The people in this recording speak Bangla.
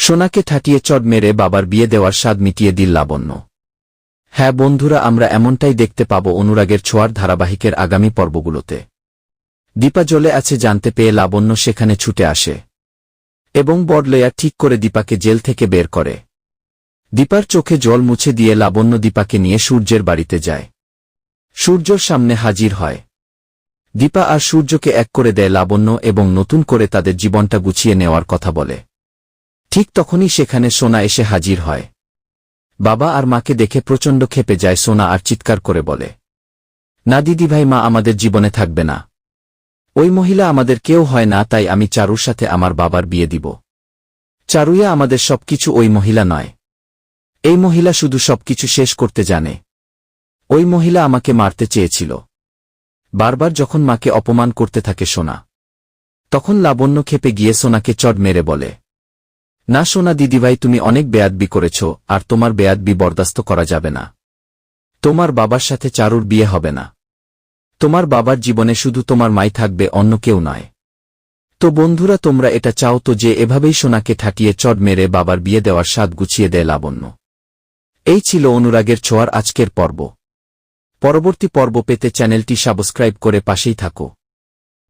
সোনাকে ঠাটিয়ে চড় মেরে বাবার বিয়ে দেওয়ার স্বাদ মিটিয়ে দিল লাবণ্য। হ্যাঁ বন্ধুরা, আমরা এমনটাই দেখতে পাব অনুরাগের ছোঁয়ার ধারাবাহিকের আগামী পর্বগুলোতে। দীপা জ্বলে আছে জানতে পেয়ে লাবণ্য সেখানে ছুটে আসে এবং বড়লয়া ঠিক করে দীপাকে জেল থেকে বের করে। দীপার চোখে জল মুছে দিয়ে লাবণ্য দীপাকে নিয়ে সূর্যের বাড়িতে যায়। সূর্যর সামনে হাজির হয়। দীপা আর সূর্যকে এক করে দেয় লাবণ্য এবং নতুন করে তাদের জীবনটা গুছিয়ে নেওয়ার কথা বলে। ঠিক তখনই সেখানে সোনা এসে হাজির হয়। বাবা আর মাকে দেখে প্রচণ্ড ক্ষেপে যায় সোনা আর চিৎকার করে বলে, না দিদিভাই, মা আমাদের জীবনে থাকবে না। ওই মহিলা আমাদের কেউ হয় না, তাই আমি চারুর সাথে আমার বাবার বিয়ে দিব। চারুইয়া আমাদের সবকিছু, ওই মহিলা নয়। এই মহিলা শুধু সবকিছু শেষ করতে জানে। ওই মহিলা আমাকে মারতে চেয়েছিল। বারবার যখন মাকে অপমান করতে থাকে সোনা, তখন লাবণ্য ক্ষেপে গিয়ে সোনাকে চড় মেরে বলে, না সোনা দিদিভাই, তুমি অনেক বেয়াদবি করেছ, আর তোমার বেয়াদবি বরদাস্ত করা যাবে না। তোমার বাবার সাথে চারুর বিয়ে হবে না। তোমার বাবার জীবনে শুধু তোমার মাই থাকবে, অন্য কেউ নয়। তো বন্ধুরা, তোমরা এটা চাও তো যে এভাবেই সোনাকে ঠাটিয়ে চড় মেরে বাবার বিয়ে দেওয়ার স্বাদ গুছিয়ে দেয় লাবণ্য। এই ছিল অনুরাগের ছোঁয়ার আজকের পর্ব। পরবর্তী পর্ব পেতে চ্যানেলটি সাবস্ক্রাইব করে পাশেই থাকো।